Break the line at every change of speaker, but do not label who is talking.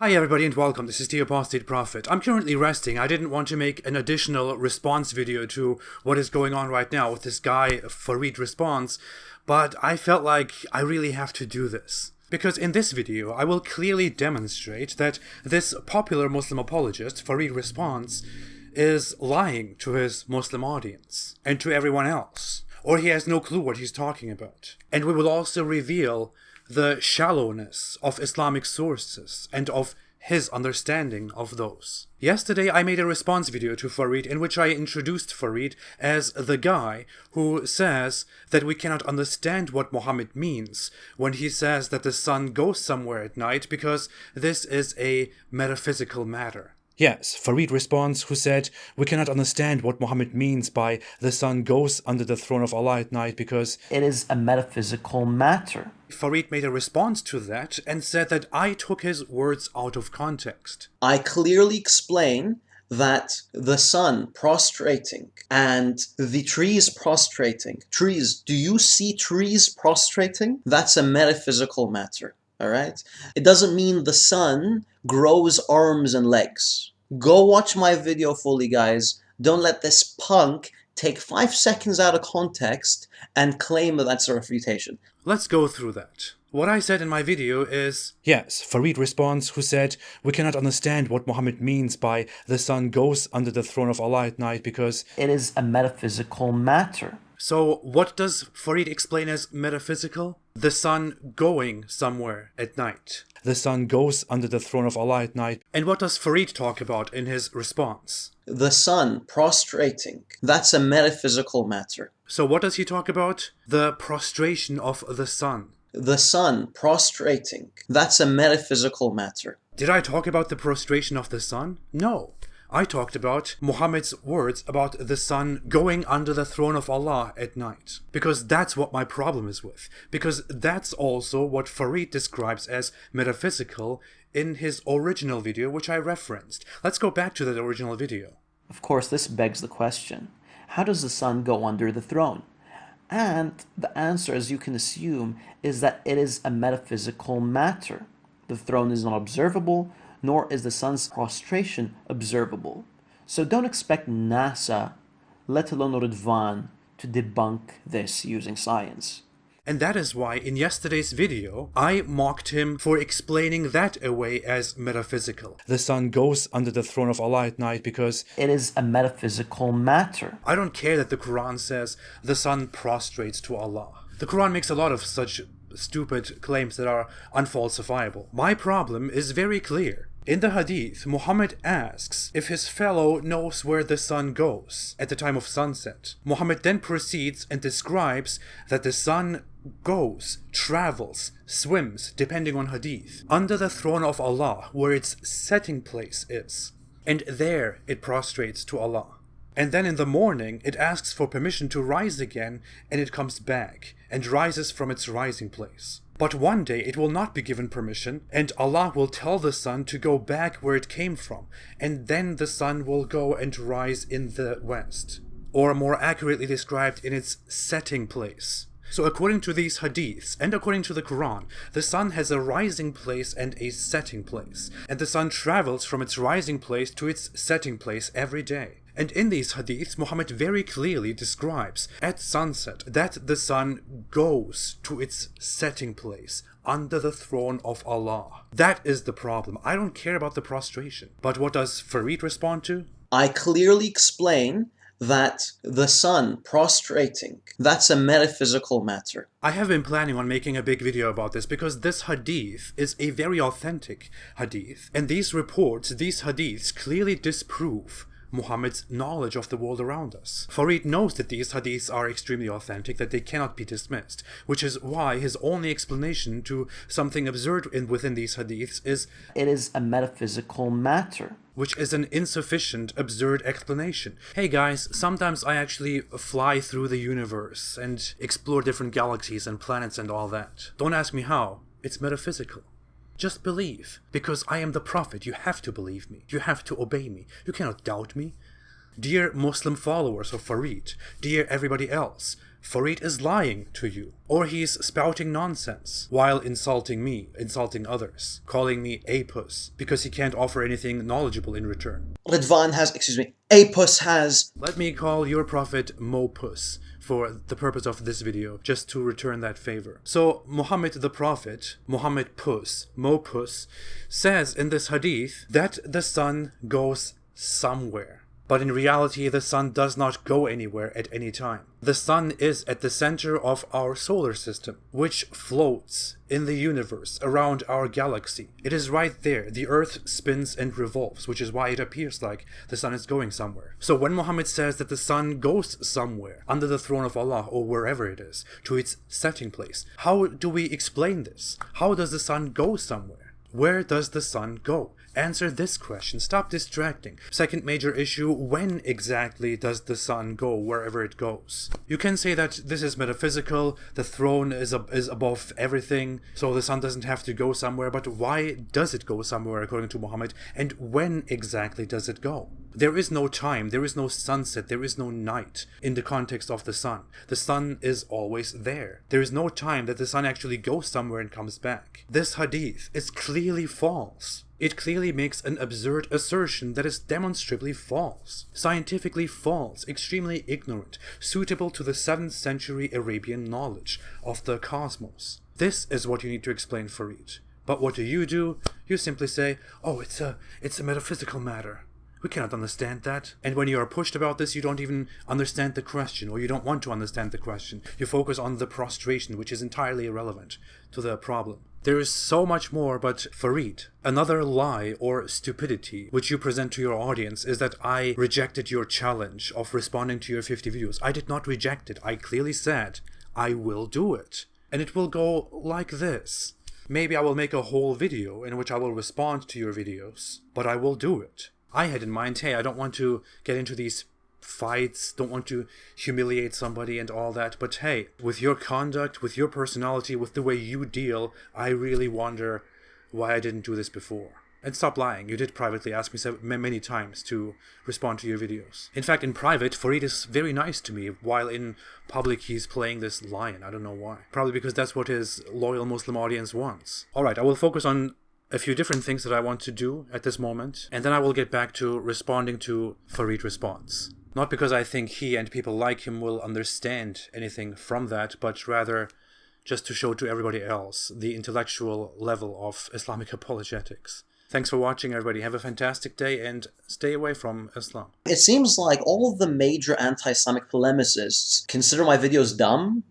Hi everybody and welcome, this is the Apostate Prophet. I'm currently resting. I didn't want to make an additional response video to what is going on right now with this guy, Farid Responds, but I felt like I really have to do this. Because in this video, I will clearly demonstrate that this popular Muslim apologist, Farid Responds, is lying to his Muslim audience and to everyone else, or he has no clue what he's talking about. And we will also reveal the shallowness of Islamic sources and of his understanding of those. Yesterday I made a response video to Farid in which I introduced Farid as the guy who says that we cannot understand what Muhammad means when he says that the sun goes somewhere at night because this is a metaphysical matter. Yes, Farid Responds, who said, we cannot understand what Muhammad means by the sun goes under the throne of Allah at night because
it is a metaphysical matter.
Farid made a response to that and said that I took his words out of context.
I clearly explain that the sun prostrating and the trees prostrating. Trees, do you see trees prostrating? That's a metaphysical matter. All right? It doesn't mean the sun grows arms and legs. Go watch my video fully, guys. Don't let this punk take 5 seconds out of context and claim that that's a refutation.
Let's go through that. What I said in my video is, yes, Farid Responds, who said, we cannot understand what Muhammad means by the sun goes under the throne of Allah at night because
it is a metaphysical matter.
So what does Farid explain as metaphysical? The sun going somewhere at night. The sun goes under the throne of Allah at night. And what does Farid talk about in his response?
The sun prostrating. That's a metaphysical matter.
So what does he talk about? The prostration of the sun.
The sun prostrating. That's a metaphysical matter.
Did I talk about the prostration of the sun? No. I talked about Muhammad's words about the sun going under the throne of Allah at night. Because that's what my problem is with. Because that's also what Farid describes as metaphysical in his original video, which I referenced. Let's go back to that original video.
Of course, this begs the question, how does the sun go under the throne? And the answer, as you can assume, is that it is a metaphysical matter. The throne is not observable, nor is the sun's prostration observable. So don't expect NASA, let alone Ridvan, to debunk this using science.
And that is why in yesterday's video, I mocked him for explaining that away as metaphysical. The sun goes under the throne of Allah at night because
it is a metaphysical matter.
I don't care that the Quran says the sun prostrates to Allah. The Quran makes a lot of such stupid claims that are unfalsifiable. My problem is very clear. In the hadith, Muhammad asks if his fellow knows where the sun goes at the time of sunset. Muhammad then proceeds and describes that the sun goes, travels, swims, depending on hadith, under the throne of Allah where its setting place is. And there it prostrates to Allah. And then in the morning, it asks for permission to rise again, and it comes back, and rises from its rising place. But one day it will not be given permission, and Allah will tell the sun to go back where it came from, and then the sun will go and rise in the west, or more accurately described, in its setting place. So according to these hadiths, and according to the Quran, the sun has a rising place and a setting place, and the sun travels from its rising place to its setting place every day. And in these hadiths, Muhammad very clearly describes at sunset that the sun goes to its setting place under the throne of Allah. That is the problem. I don't care about the prostration. But what does Farid respond to?
I clearly explain that the sun prostrating, that's a metaphysical matter.
I have been planning on making a big video about this because this hadith is a very authentic hadith. And these reports, these hadiths clearly disprove Muhammad's knowledge of the world around us. Farid knows that these hadiths are extremely authentic, that they cannot be dismissed, which is why his only explanation to something absurd within these hadiths is
it is a metaphysical matter.
Which is an insufficient, absurd explanation. Hey guys, sometimes I actually fly through the universe and explore different galaxies and planets and all that. Don't ask me how, it's metaphysical. Just believe, because I am the Prophet. You have to believe me. You have to obey me. You cannot doubt me. Dear Muslim followers of Farid, dear everybody else, Farid is lying to you, or he's spouting nonsense while insulting me, insulting others, calling me a puss because he can't offer anything knowledgeable in return.
Apus has...
Let me call your prophet Mopus for the purpose of this video, just to return that favor. So Muhammad the Prophet, Muhammad Puss, Mopus, says in this hadith that the sun goes somewhere. But in reality, the sun does not go anywhere at any time. The sun is at the center of our solar system, which floats in the universe around our galaxy. It is right there. The earth spins and revolves, which is why it appears like the sun is going somewhere. So when Muhammad says that the sun goes somewhere, under the throne of Allah or wherever it is, to its setting place, how do we explain this? How does the sun go somewhere? Where does the sun go? Answer this question. Stop distracting. Second major issue, when exactly does the sun go wherever it goes? You can say that this is metaphysical, the throne is above everything, so the sun doesn't have to go somewhere, but why does it go somewhere according to Muhammad, and when exactly does it go? There is no time, there is no sunset, there is no night in the context of the sun. The sun is always there. There is no time that the sun actually goes somewhere and comes back. This hadith is clearly false. It clearly makes an absurd assertion that is demonstrably false, scientifically false, extremely ignorant, suitable to the 7th century Arabian knowledge of the cosmos. This is what you need to explain, Farid. But what do? You simply say, oh, it's a metaphysical matter. We cannot understand that. And when you are pushed about this, you don't even understand the question, or you don't want to understand the question. You focus on the prostration, which is entirely irrelevant to the problem. There is so much more, but Farid, another lie or stupidity which you present to your audience is that I rejected your challenge of responding to your 50 videos. I did not reject it. I clearly said, I will do it. And it will go like this. Maybe I will make a whole video in which I will respond to your videos, but I will do it. I had in mind, hey, I don't want to get into these fights, don't want to humiliate somebody and all that, but hey, with your conduct, with your personality, with the way you deal, I really wonder why I didn't do this before. And stop lying. You did privately ask me many times to respond to your videos. In fact, in private, Farid is very nice to me, while in public he's playing this lion. I don't know why. Probably because that's what his loyal Muslim audience wants. Alright, I will focus on a few different things that I want to do at this moment, and then I will get back to responding to Farid Responds. Not because I think he and people like him will understand anything from that, but rather just to show to everybody else the intellectual level of Islamic apologetics. Thanks for watching, everybody. Have a fantastic day and stay away from Islam.
It seems like all of the major anti-Islamic polemicists consider my videos dumb,